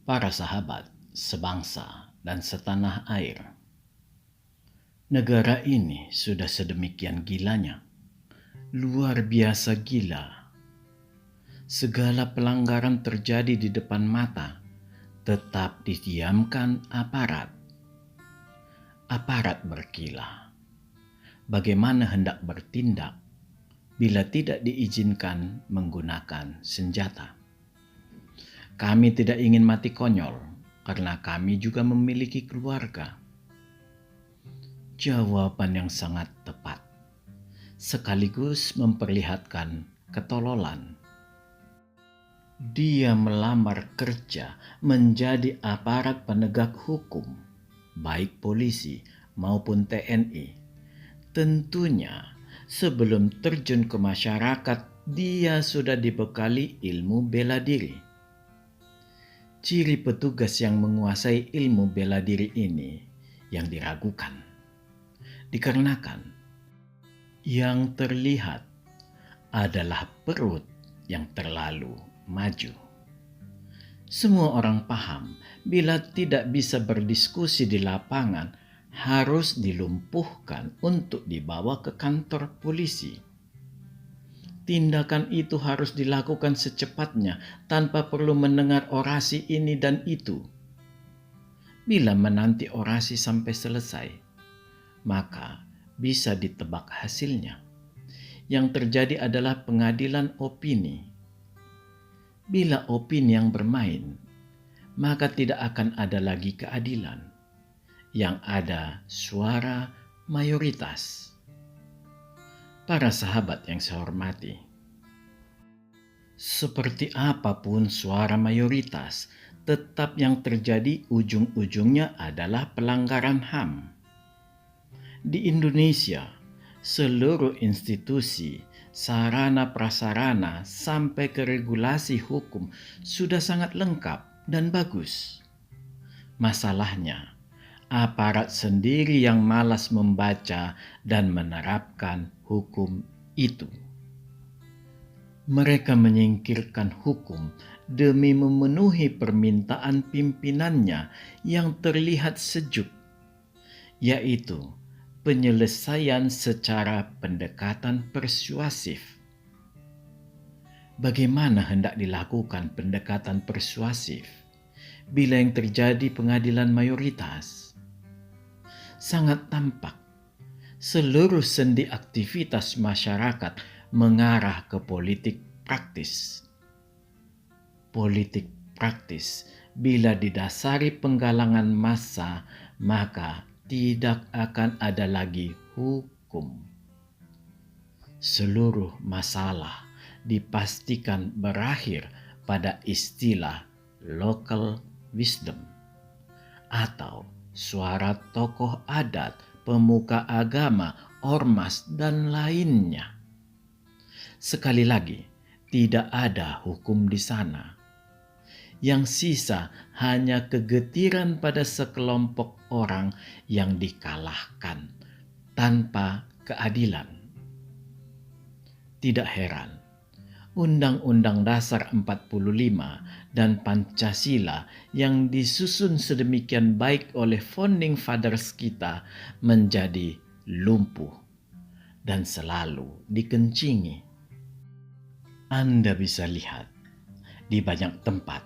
Para sahabat, sebangsa dan setanah air. Negara ini sudah sedemikian gilanya, luar biasa gila. Segala pelanggaran terjadi di depan mata, tetap didiamkan aparat. Aparat berkilah. Bagaimana hendak bertindak bila tidak diizinkan menggunakan senjata? Kami tidak ingin mati konyol karena kami juga memiliki keluarga. Jawaban yang sangat tepat, sekaligus memperlihatkan ketololan. Dia melamar kerja menjadi aparat penegak hukum, baik polisi maupun TNI. Tentunya sebelum terjun ke masyarakat, dia sudah dibekali ilmu bela diri. Ciri petugas yang menguasai ilmu bela diri ini yang diragukan, dikarenakan yang terlihat adalah perut yang terlalu maju. Semua orang paham bila tidak bisa berdiskusi di lapangan, harus dilumpuhkan untuk dibawa ke kantor polisi. Tindakan itu harus dilakukan secepatnya tanpa perlu mendengar orasi ini dan itu. Bila menanti orasi sampai selesai, maka bisa ditebak hasilnya. Yang terjadi adalah pengadilan opini. Bila opini yang bermain, maka tidak akan ada lagi keadilan. Yang ada suara mayoritas. Para sahabat yang saya hormati, seperti apapun suara mayoritas, tetap yang terjadi ujung-ujungnya adalah pelanggaran HAM. Di Indonesia, seluruh institusi, sarana prasarana sampai ke regulasi hukum sudah sangat lengkap dan bagus. Masalahnya, aparat sendiri yang malas membaca dan menerapkan hukum itu. Mereka menyingkirkan hukum demi memenuhi permintaan pimpinannya yang terlihat sejuk, yaitu penyelesaian secara pendekatan persuasif. Bagaimana hendak dilakukan pendekatan persuasif bila yang terjadi pengadilan mayoritas? Sangat tampak seluruh sendi aktivitas masyarakat mengarah ke politik praktis. Politik praktis bila didasari penggalangan massa, maka tidak akan ada lagi hukum. Seluruh masalah dipastikan berakhir pada istilah local wisdom atau suara tokoh adat, pemuka agama, ormas, dan lainnya. Sekali lagi, tidak ada hukum di sana. Yang sisa hanya kegetiran pada sekelompok orang yang dikalahkan tanpa keadilan. Tidak heran, Undang-Undang Dasar 45 dan Pancasila yang disusun sedemikian baik oleh founding fathers kita menjadi lumpuh dan selalu dikencingi. Anda bisa lihat, di banyak tempat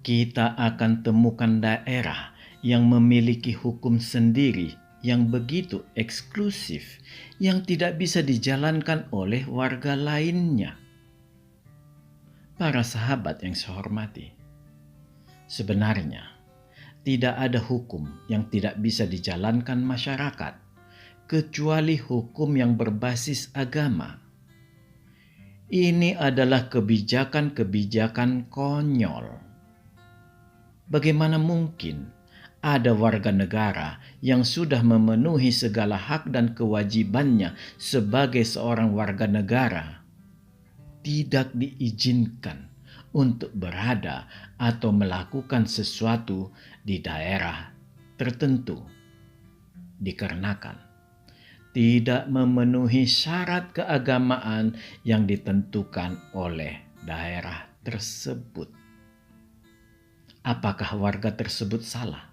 kita akan temukan daerah yang memiliki hukum sendiri yang begitu eksklusif, yang tidak bisa dijalankan oleh warga lainnya. Para sahabat yang saya hormati, sebenarnya tidak ada hukum yang tidak bisa dijalankan masyarakat, kecuali hukum yang berbasis agama. Ini adalah kebijakan-kebijakan konyol. Bagaimana mungkin ada warga negara yang sudah memenuhi segala hak dan kewajibannya sebagai seorang warga negara tidak diizinkan untuk berada atau melakukan sesuatu di daerah tertentu dikarenakan tidak memenuhi syarat keagamaan yang ditentukan oleh daerah tersebut. Apakah warga tersebut salah?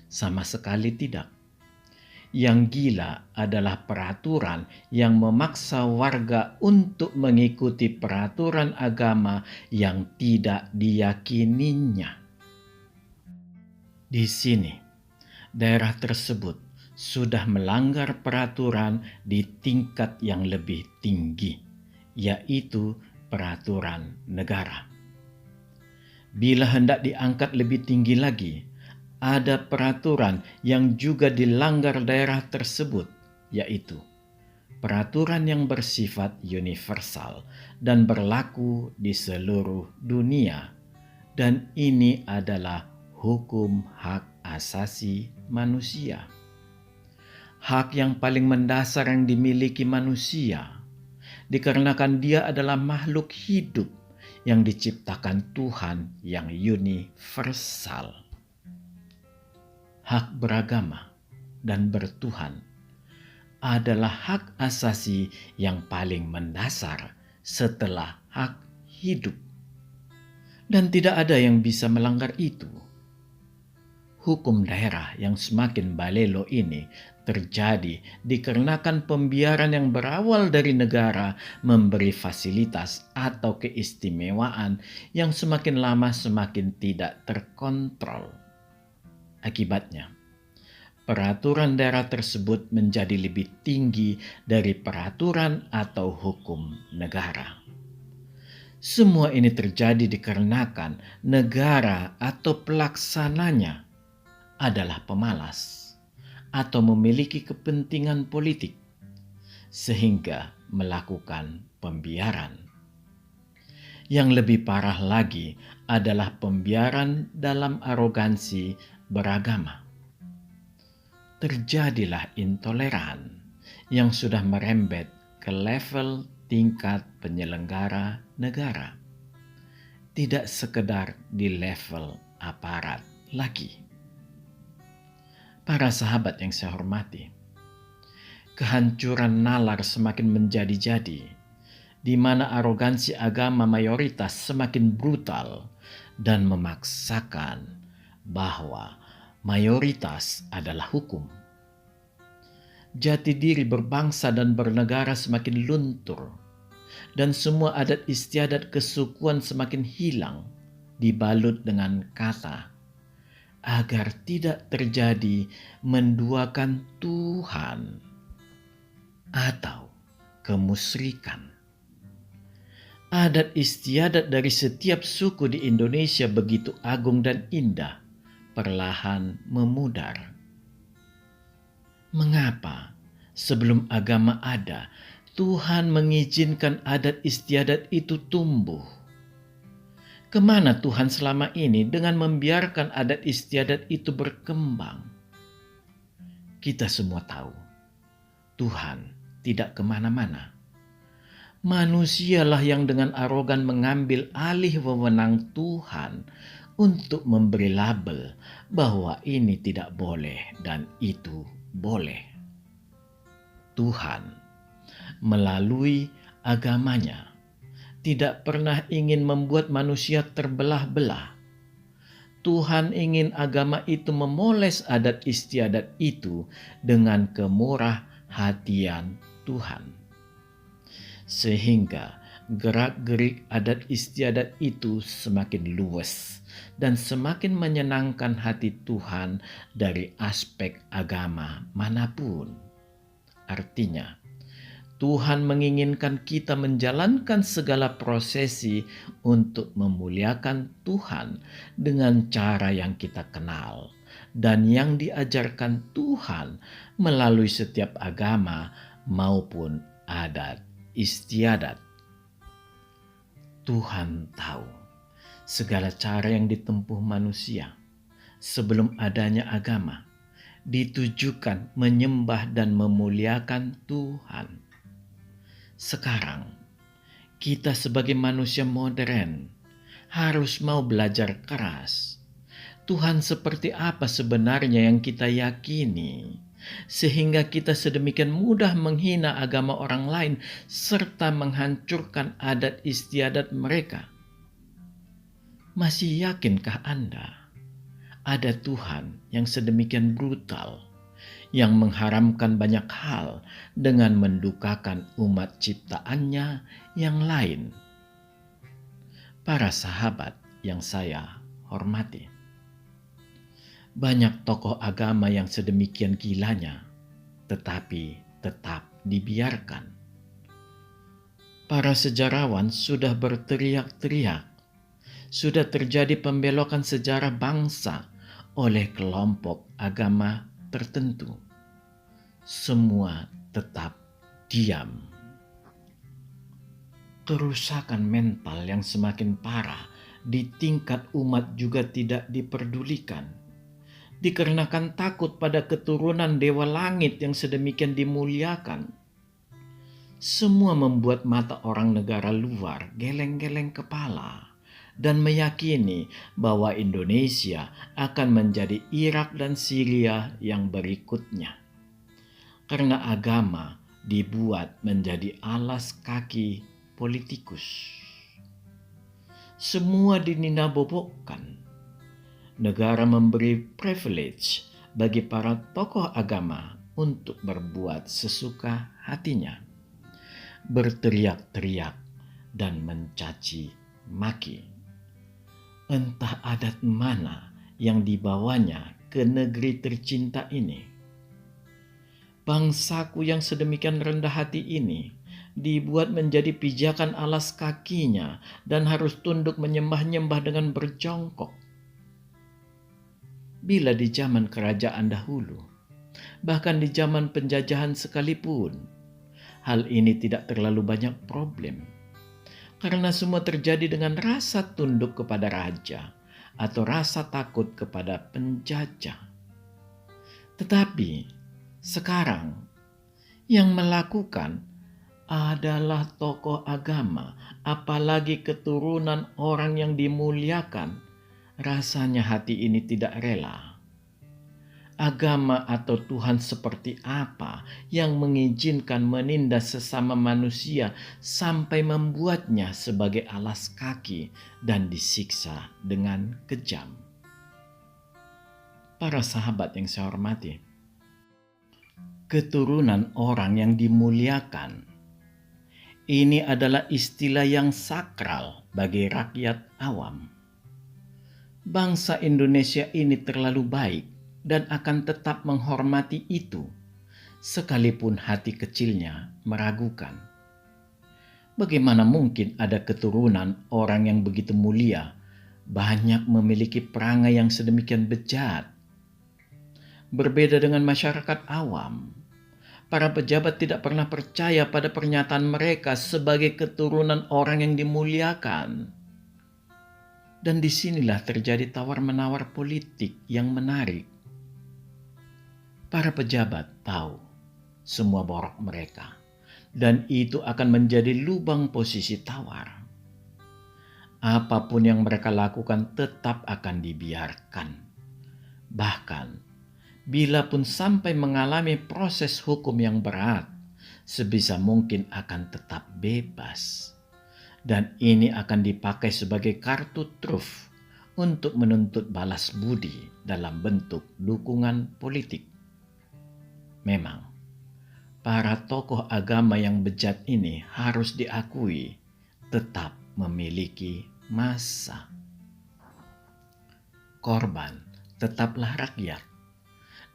Sama sekali tidak. Yang gila adalah peraturan yang memaksa warga untuk mengikuti peraturan agama yang tidak diyakininya. Di sini, daerah tersebut sudah melanggar peraturan di tingkat yang lebih tinggi, yaitu peraturan negara. Bila hendak diangkat lebih tinggi lagi, ada peraturan yang juga dilanggar daerah tersebut, yaitu peraturan yang bersifat universal dan berlaku di seluruh dunia, dan ini adalah hukum hak asasi manusia. Hak yang paling mendasar yang dimiliki manusia, dikarenakan dia adalah makhluk hidup yang diciptakan Tuhan yang universal. Hak beragama dan bertuhan adalah hak asasi yang paling mendasar setelah hak hidup. Dan tidak ada yang bisa melanggar itu. Hukum daerah yang semakin balelo ini terjadi dikarenakan pembiaran yang berawal dari negara memberi fasilitas atau keistimewaan yang semakin lama semakin tidak terkontrol. Akibatnya, peraturan daerah tersebut menjadi lebih tinggi dari peraturan atau hukum negara. Semua ini terjadi dikarenakan negara atau pelaksananya adalah pemalas atau memiliki kepentingan politik sehingga melakukan pembiaran. Yang lebih parah lagi adalah pembiaran dalam arogansi beragama. Terjadilah intoleran yang sudah merembet ke level tingkat penyelenggara negara, tidak sekedar di level aparat lagi. Para sahabat yang saya hormati, kehancuran nalar semakin menjadi-jadi, di mana arogansi agama mayoritas semakin brutal dan memaksakan bahwa mayoritas adalah hukum. Jati diri berbangsa dan bernegara semakin luntur, dan semua adat istiadat kesukuan semakin hilang, dibalut dengan kata, agar tidak terjadi menduakan Tuhan atau kemusyrikan. Adat istiadat dari setiap suku di Indonesia begitu agung dan indah, perlahan memudar. Mengapa sebelum agama ada, Tuhan mengizinkan adat istiadat itu tumbuh? Kemana Tuhan selama ini dengan membiarkan adat istiadat itu berkembang? Kita semua tahu, Tuhan tidak kemana-mana. Manusialah yang dengan arogan mengambil alih wewenang Tuhan untuk memberi label bahwa ini tidak boleh dan itu boleh. Tuhan melalui agamanya tidak pernah ingin membuat manusia terbelah-belah. Tuhan ingin agama itu memoles adat istiadat itu dengan kemurah hatian Tuhan. Sehingga gerak-gerik adat istiadat itu semakin luas dan semakin menyenangkan hati Tuhan dari aspek agama manapun. Artinya, Tuhan menginginkan kita menjalankan segala prosesi untuk memuliakan Tuhan dengan cara yang kita kenal dan yang diajarkan Tuhan melalui setiap agama maupun adat istiadat. Tuhan tahu segala cara yang ditempuh manusia sebelum adanya agama ditujukan menyembah dan memuliakan Tuhan. Sekarang, kita sebagai manusia modern harus mau belajar keras. Tuhan seperti apa sebenarnya yang kita yakini, sehingga kita sedemikian mudah menghina agama orang lain serta menghancurkan adat istiadat mereka. Masih yakinkah Anda ada Tuhan yang sedemikian brutal, yang mengharamkan banyak hal dengan mendukakan umat ciptaannya yang lain? Para sahabat yang saya hormati, banyak tokoh agama yang sedemikian gilanya, tetapi tetap dibiarkan. Para sejarawan sudah berteriak-teriak, sudah terjadi pembelokan sejarah bangsa oleh kelompok agama tertentu. Semua tetap diam. Kerusakan mental yang semakin parah di tingkat umat juga tidak diperdulikan, dikarenakan takut pada keturunan dewa langit yang sedemikian dimuliakan. Semua membuat mata orang negara luar geleng-geleng kepala dan meyakini bahwa Indonesia akan menjadi Irak dan Syria yang berikutnya, karena agama dibuat menjadi alas kaki politikus. Semua dininabobokan. Negara memberi privilege bagi para tokoh agama untuk berbuat sesuka hatinya, berteriak-teriak dan mencaci maki. Entah adat mana yang dibawanya ke negeri tercinta ini. Bangsaku yang sedemikian rendah hati ini dibuat menjadi pijakan alas kakinya dan harus tunduk menyembah-nyembah dengan berjongkok. Bila di zaman kerajaan dahulu, bahkan di zaman penjajahan sekalipun, hal ini tidak terlalu banyak problem, karena semua terjadi dengan rasa tunduk kepada raja atau rasa takut kepada penjajah. Tetapi sekarang yang melakukan adalah tokoh agama, apalagi keturunan orang yang dimuliakan. Rasanya hati ini tidak rela. Agama atau Tuhan seperti apa yang mengizinkan menindas sesama manusia sampai membuatnya sebagai alas kaki dan disiksa dengan kejam? Para sahabat yang saya hormati, keturunan orang yang dimuliakan, ini adalah istilah yang sakral bagi rakyat awam. Bangsa Indonesia ini terlalu baik dan akan tetap menghormati itu, sekalipun hati kecilnya meragukan. Bagaimana mungkin ada keturunan orang yang begitu mulia, banyak memiliki perangai yang sedemikian bejat? Berbeda dengan masyarakat awam, para pejabat tidak pernah percaya pada pernyataan mereka sebagai keturunan orang yang dimuliakan. Dan disinilah terjadi tawar-menawar politik yang menarik. Para pejabat tahu semua borok mereka, dan itu akan menjadi lubang posisi tawar. Apapun yang mereka lakukan tetap akan dibiarkan. Bahkan, bila pun sampai mengalami proses hukum yang berat, sebisa mungkin akan tetap bebas. Dan ini akan dipakai sebagai kartu truf untuk menuntut balas budi dalam bentuk dukungan politik. Memang, para tokoh agama yang bejat ini harus diakui tetap memiliki massa. Korban tetaplah rakyat,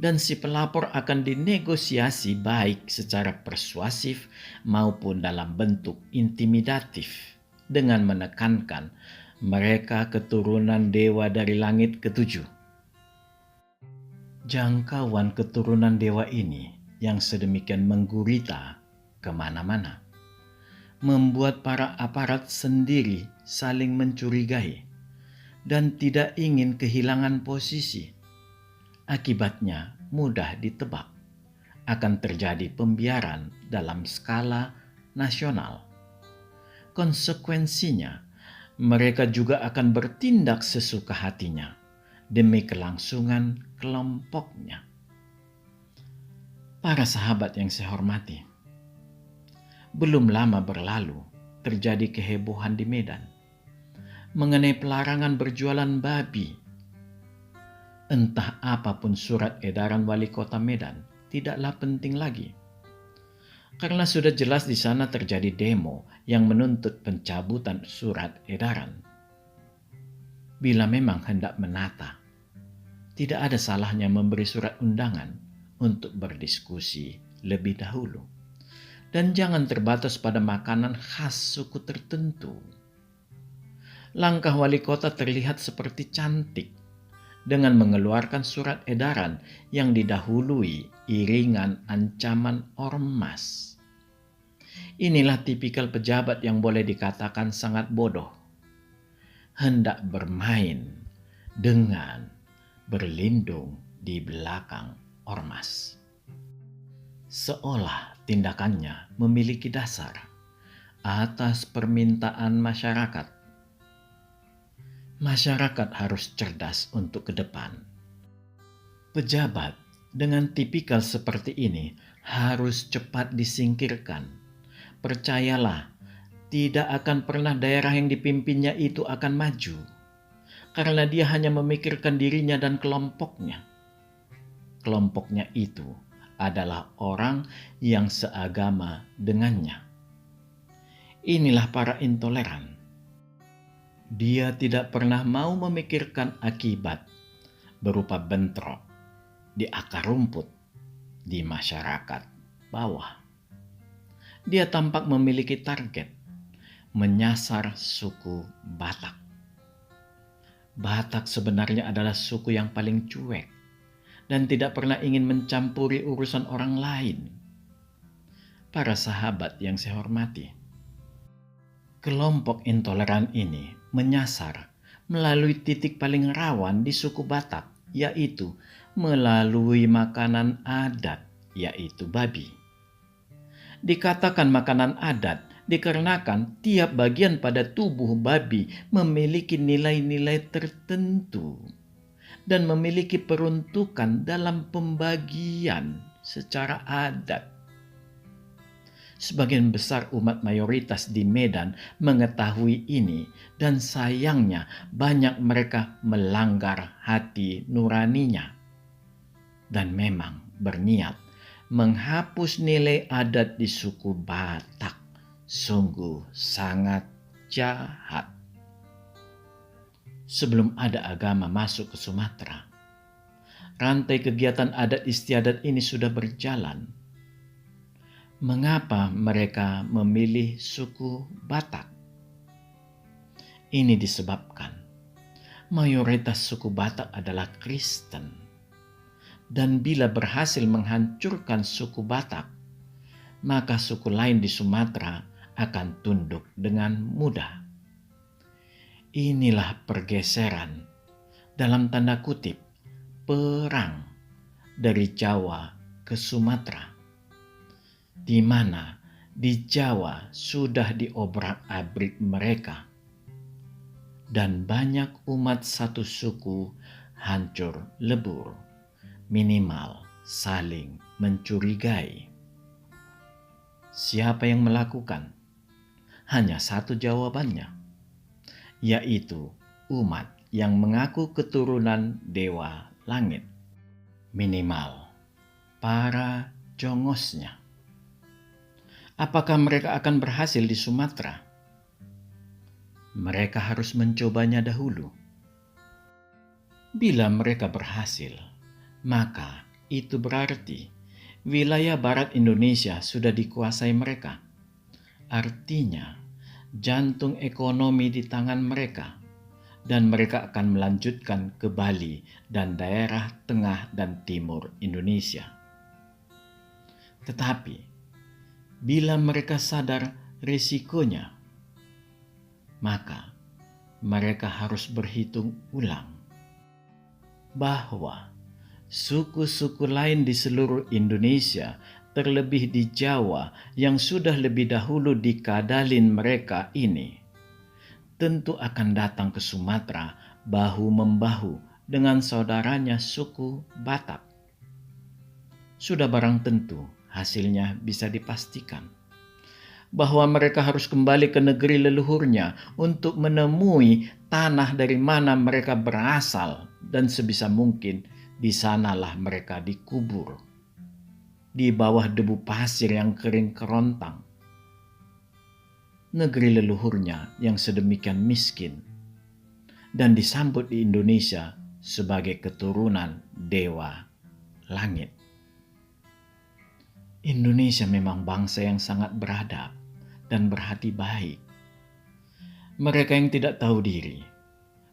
dan si pelapor akan dinegosiasi baik secara persuasif maupun dalam bentuk intimidatif dengan menekankan mereka keturunan dewa dari langit ketujuh. Jangkauan keturunan dewa ini yang sedemikian menggurita kemana-mana, membuat para aparat sendiri saling mencurigai dan tidak ingin kehilangan posisi. Akibatnya mudah ditebak, akan terjadi pembiaran dalam skala nasional. Konsekuensinya, mereka juga akan bertindak sesuka hatinya demi kelangsungan kelompoknya. Para sahabat yang saya hormati, belum lama berlalu terjadi kehebohan di Medan. mengenai pelarangan berjualan babi. Entah apapun surat edaran wali kota Medan, tidaklah penting lagi. Karena sudah jelas di sana terjadi demo yang menuntut pencabutan surat edaran. Bila memang hendak menata, tidak ada salahnya memberi surat undangan untuk berdiskusi lebih dahulu. Dan jangan terbatas pada makanan khas suku tertentu. Langkah wali kota terlihat seperti cantik dengan mengeluarkan surat edaran yang didahului iringan ancaman ormas. Inilah tipikal pejabat yang boleh dikatakan sangat bodoh. Hendak bermain dengan berlindung di belakang ormas. Seolah tindakannya memiliki dasar atas permintaan masyarakat. Masyarakat harus cerdas untuk ke depan. Pejabat dengan tipikal seperti ini harus cepat disingkirkan. Percayalah, tidak akan pernah daerah yang dipimpinnya itu akan maju, karena dia hanya memikirkan dirinya dan kelompoknya. Kelompoknya itu adalah orang yang seagama dengannya. Inilah para intoleran. Dia tidak pernah mau memikirkan akibat berupa bentrok di akar rumput di masyarakat bawah. Dia tampak memiliki target menyasar suku Batak. Batak sebenarnya adalah suku yang paling cuek dan tidak pernah ingin mencampuri urusan orang lain. Para sahabat yang saya hormati, kelompok intoleran ini menyasar melalui titik paling rawan di suku Batak, yaitu melalui makanan adat, yaitu babi. Dikatakan makanan adat dikarenakan tiap bagian pada tubuh babi memiliki nilai-nilai tertentu dan memiliki peruntukan dalam pembagian secara adat. Sebagian besar umat mayoritas di Medan mengetahui ini dan sayangnya banyak mereka melanggar hati nuraninya dan memang berniat menghapus nilai adat di suku Batak. Sungguh sangat jahat. Sebelum ada agama masuk ke Sumatera, rantai kegiatan adat istiadat ini sudah berjalan. Mengapa mereka memilih suku Batak? Ini disebabkan mayoritas suku Batak adalah Kristen. Dan bila berhasil menghancurkan suku Batak, maka suku lain di Sumatera akan tunduk dengan mudah. Inilah pergeseran, dalam tanda kutip, perang dari Jawa ke Sumatera, di mana di Jawa sudah diobrak-abrik mereka dan banyak umat satu suku hancur lebur, minimal saling mencurigai. Siapa yang melakukan? Hanya satu jawabannya, yaitu umat yang mengaku keturunan Dewa Langit, minimal para jongosnya. Apakah mereka akan berhasil di Sumatera? Mereka harus mencobanya dahulu. Bila mereka berhasil, maka itu berarti wilayah barat Indonesia sudah dikuasai mereka. Artinya, jantung ekonomi di tangan mereka, dan mereka akan melanjutkan ke Bali dan daerah tengah dan timur Indonesia. Tetapi, bila mereka sadar risikonya, maka mereka harus berhitung ulang bahwa suku-suku lain di seluruh Indonesia, terlebih di Jawa yang sudah lebih dahulu dikadalin mereka ini, tentu akan datang ke Sumatera bahu-membahu dengan saudaranya suku Batak. Sudah barang tentu hasilnya bisa dipastikan bahwa mereka harus kembali ke negeri leluhurnya untuk menemui tanah dari mana mereka berasal, dan sebisa mungkin di sanalah mereka dikubur, di bawah debu pasir yang kering kerontang. Negeri leluhurnya yang sedemikian miskin, dan disambut di Indonesia sebagai keturunan dewa langit. Indonesia memang bangsa yang sangat beradab dan berhati baik. Mereka yang tidak tahu diri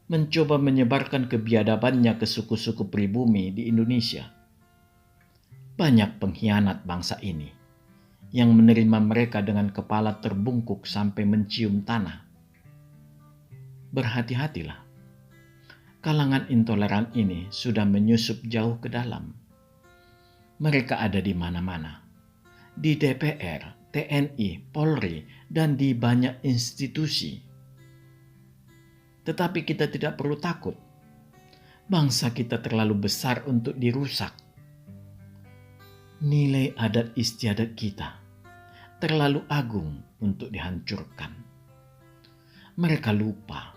mencoba menyebarkan kebiadabannya ke suku-suku pribumi di Indonesia. Banyak pengkhianat bangsa ini yang menerima mereka dengan kepala terbungkuk sampai mencium tanah. Berhati-hatilah. Kalangan intoleran ini sudah menyusup jauh ke dalam. Mereka ada di mana-mana. Di DPR, TNI, Polri, dan di banyak institusi. Tetapi kita tidak perlu takut. Bangsa kita terlalu besar untuk dirusak. Nilai adat istiadat kita terlalu agung untuk dihancurkan. Mereka lupa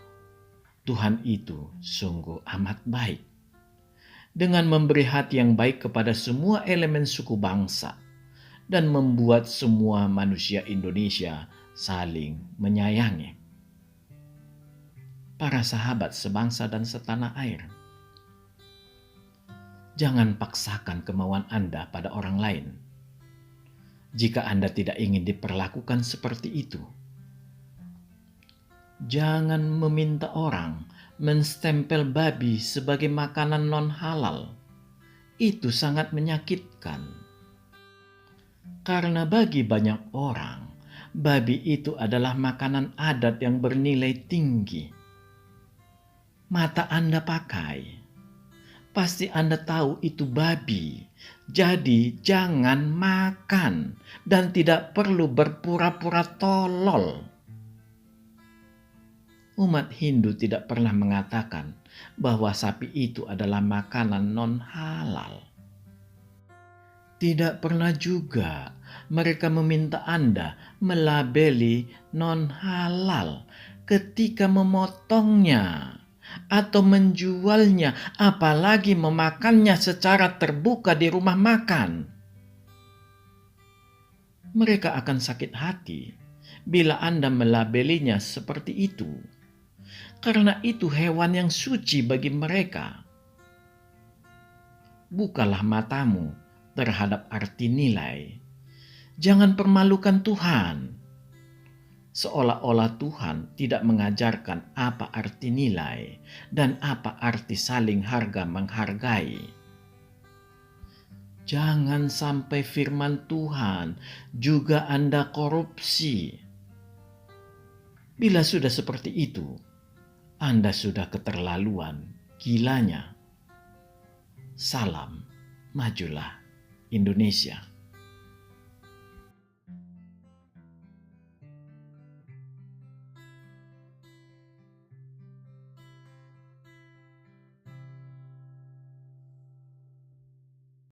Tuhan itu sungguh amat baik, dengan memberi hati yang baik kepada semua elemen suku bangsa dan membuat semua manusia Indonesia saling menyayangi. Para sahabat sebangsa dan setanah air, jangan paksakan kemauan Anda pada orang lain. Jika Anda tidak ingin diperlakukan seperti itu, jangan meminta orang menstempel babi sebagai makanan non-halal. Itu sangat menyakitkan. Karena bagi banyak orang, babi itu adalah makanan adat yang bernilai tinggi. Mata Anda pakai, pasti Anda tahu itu babi. Jadi jangan makan dan tidak perlu berpura-pura tolol. Umat Hindu tidak pernah mengatakan bahwa sapi itu adalah makanan non-halal. Tidak pernah juga mereka meminta Anda melabeli non-halal ketika memotongnya atau menjualnya, apalagi memakannya secara terbuka di rumah makan. Mereka akan sakit hati bila Anda melabelinya seperti itu, karena itu hewan yang suci bagi mereka. Bukalah matamu terhadap arti nilai. Jangan permalukan Tuhan, seolah-olah Tuhan tidak mengajarkan apa arti nilai dan apa arti saling harga menghargai. Jangan sampai firman Tuhan juga Anda korupsi. Bila sudah seperti itu, Anda sudah keterlaluan gilanya. Salam, majulah Indonesia.